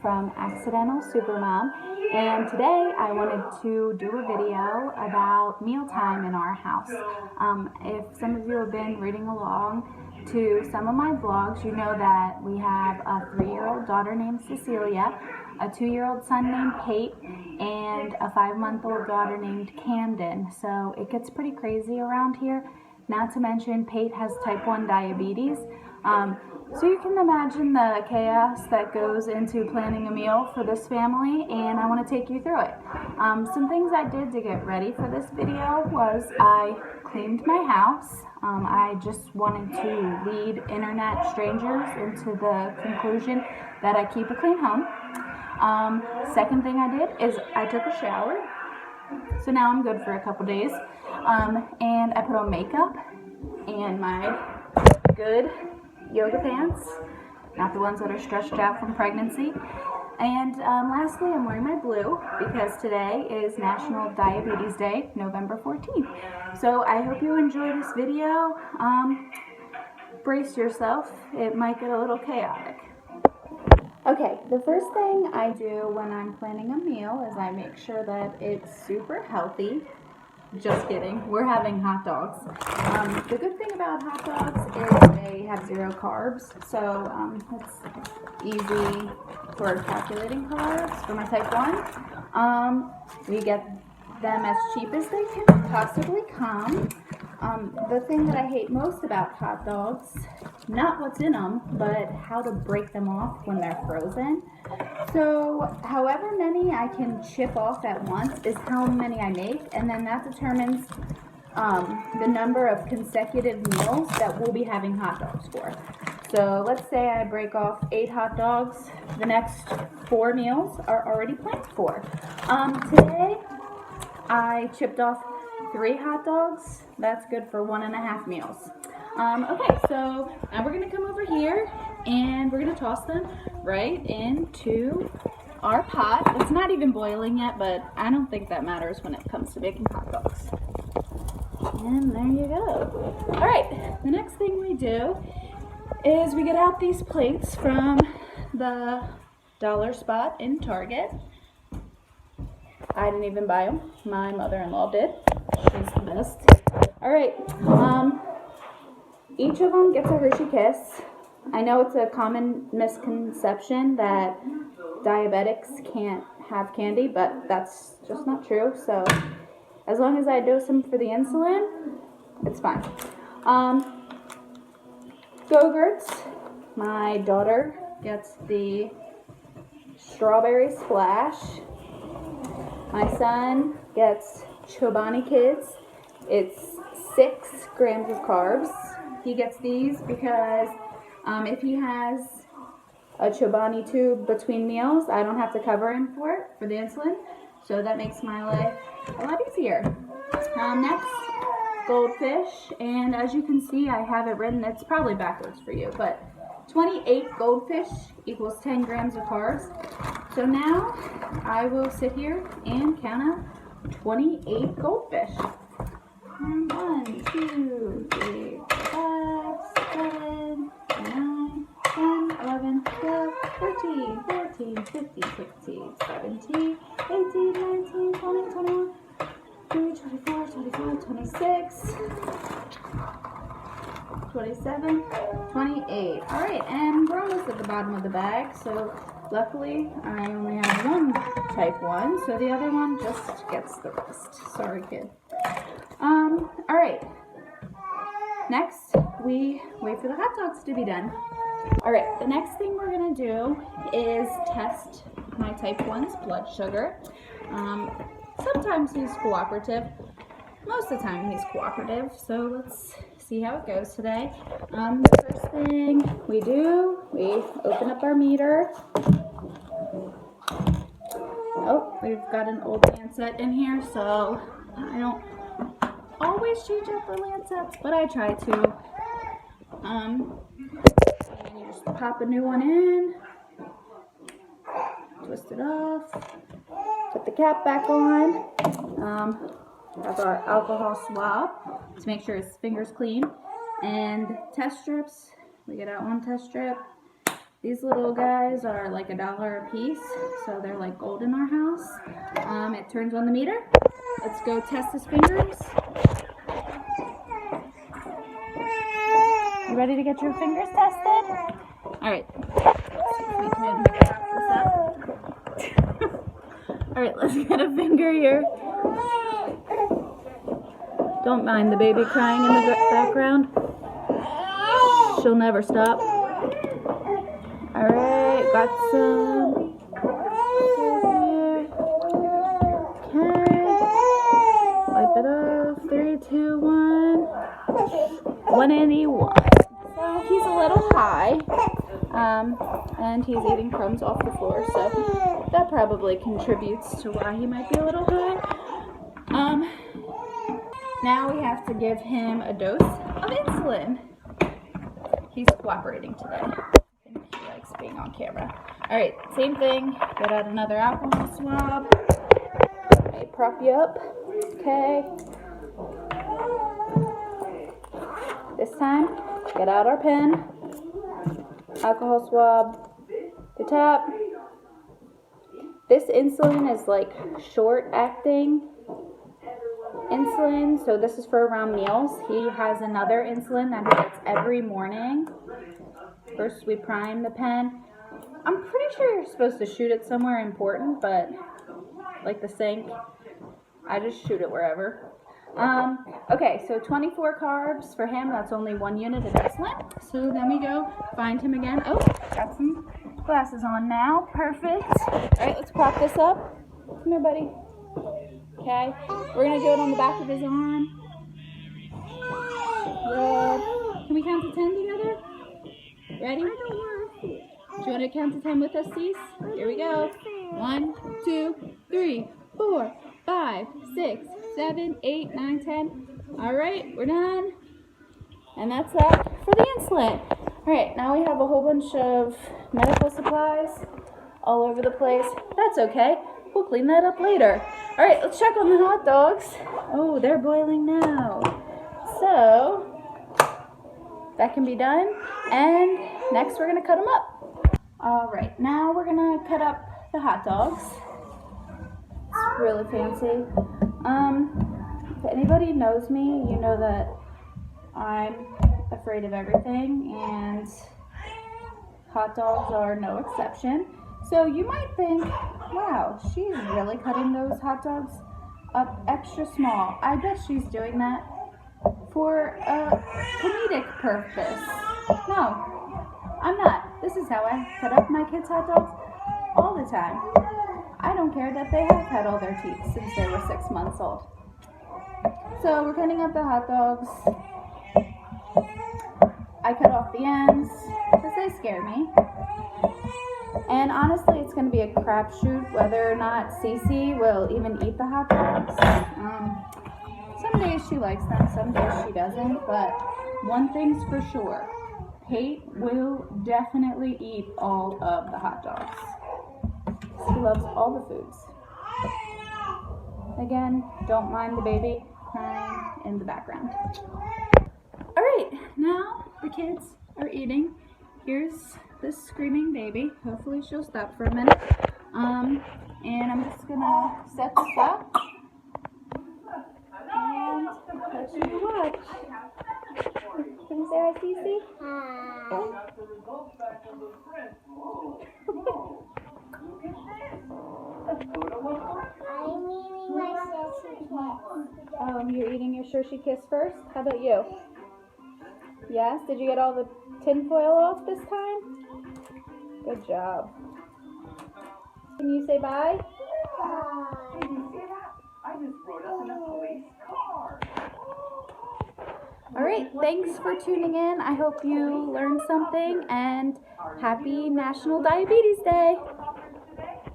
from Accidental Supermom, and today I wanted to do a video about mealtime in our house. If some of you have been reading along to some of my vlogs, you know that we have a 3-year-old daughter named Cecilia, a 2-year-old son named Pate, and a 5-month-old daughter named Camden. So it gets pretty crazy around here. Not to mention Pate has type 1 diabetes. So you can imagine the chaos that goes into planning a meal for this family, and I want to take you through it. Some things I did to get ready for this video was I cleaned my house. I just wanted to lead internet strangers into the conclusion that I keep a clean home. Second thing I did is I took a shower. So now I'm good for a couple days. And I put on makeup and my good yoga pants, not the ones that are stretched out from pregnancy. And lastly, I'm wearing my blue because today is National Diabetes Day, November 14th. So I hope you enjoy this video. Brace yourself, it might get a little chaotic. Okay, the first thing I do when I'm planning a meal is I make sure that it's super healthy. Just kidding, we're having hot dogs. The good thing about hot dogs is they have 0 carbs, so it's easy for calculating carbs for my type 1. We get them as cheap as they can possibly come. The thing that I hate most about hot dogs, not what's in them, but how to break them off when they're frozen. So however many I can chip off at once is how many I make, and then that determines the number of consecutive meals that we'll be having hot dogs for. So let's say I break off 8 hot dogs, the next 4 meals are already planned for. Today I chipped off 3 hot dogs. That's good for 1.5 meals. Okay, so now we're going to come over here and we're going to toss them right into our pot. It's not even boiling yet, but I don't think that matters when it comes to making hot dogs. And there you go. Alright, the next thing we do is we get out these plates from the dollar spot in Target. I didn't even buy them. My mother-in-law did. She's the best. Alright, each of them gets a Hershey Kiss. I know it's a common misconception that diabetics can't have candy, but that's just not true. So as long as I dose them for the insulin, it's fine. Go-Gurts. My daughter gets the strawberry splash. My son gets Chobani Kids. It's 6 grams of carbs. He gets these because if he has a Chobani tube between meals, I don't have to cover him for the insulin. So that makes my life a lot easier. Next, Goldfish. And as you can see, I have it written, it's probably backwards for you, but 28 Goldfish equals 10 grams of carbs. So now I will sit here and count out 28 Goldfish. 1, 2, 3, 4, 5, 7, 9, 10, 11, 12, 13, 14, 15, 16, 17, 18, 19, 20, 21, 23, 24, 25, 26, 27, 28. Alright, and we're almost at the bottom of the bag, so luckily I only have 1 type 1, so the other one just gets the rest. Sorry, kid. Alright. Next, we wait for the hot dogs to be done. Alright, the next thing we're going to do is test my type 1's blood sugar. Sometimes he's cooperative. Most of the time he's cooperative, so let's see how it goes today. The first thing we do, we open up our meter. Oh, we've got an old Lancet in here, so I don't always change up the Lancets, but I try to. And you just pop a new one in, twist it off, put the cap back on. Have our alcohol swab to make sure his finger's clean, and test strips. We get out 1 test strip, These little guys are like $1 a piece, so they're like gold in our house. It turns on the meter. Let's go test his fingers. You ready to get your fingers tested? All right. Let's see if we can wrap this up. All right, let's get a finger here. Don't mind the baby crying in the background. She'll never stop. All right, got some. Okay. Wipe it off. 3, 2, 1. 181. So he's a little high, and he's eating crumbs off the floor, so that probably contributes to why he might be a little high. Now we have to give him a dose of insulin. He's cooperating today. I think he likes being on camera. All right, same thing. Get out another alcohol swab. Okay, prop you up. Okay. This time, get out our pen. Alcohol swab. The top. This insulin is like short-acting insulin, so this is for around meals. He has another insulin that he gets every morning. First we prime the pen. I'm pretty sure you're supposed to shoot it somewhere important, but like the sink, I just shoot it wherever. Okay, so 24 carbs for him. That's only 1 unit of insulin. So then we go find him again. Oh, got some glasses on now. Perfect. All right, let's prop this up. Come here, buddy. Okay, we're going to do it on the back of his arm. Good. Can we count to 10 together? Ready? Do you want to count to 10 with us, Cease? Here we go. 1, 2, 3, 4, 5, 6, 7, 8, 9, 10. All right, we're done. And that's that for the insulin. All right, now we have a whole bunch of medical supplies all over the place. That's okay. We'll clean that up later. All right, let's check on the hot dogs. Oh, they're boiling now. So that can be done. And next we're gonna cut them up. All right, now we're gonna cut up the hot dogs. It's really fancy. If anybody knows me, you know that I'm afraid of everything, and hot dogs are no exception. So you might think, wow, she's really cutting those hot dogs up extra small. I bet she's doing that for a comedic purpose. No, I'm not. This is how I cut up my kids' hot dogs all the time. I don't care that they have had all their teeth since they were 6 months old. So we're cutting up the hot dogs. I cut off the ends because they scare me. And honestly, it's going to be a crapshoot whether or not Cece will even eat the hot dogs. Some days she likes them, some days she doesn't. But one thing's for sure, Pate will definitely eat all of the hot dogs. She loves all the foods. Again, don't mind the baby crying in the background. All right, now the kids are eating. Here's this screaming baby. Hopefully she'll stop for a minute. And I'm just gonna set this up and let you watch. Can you say hi, Cece? Hi. You're eating your Hershey Kiss first? How about you? Yes? Did you get all the tinfoil off this time? Good job. Can you say bye? Bye. Did you see that? I just rode up in a police car. Alright, thanks for tuning in. I hope you learned something, and happy National Diabetes Day.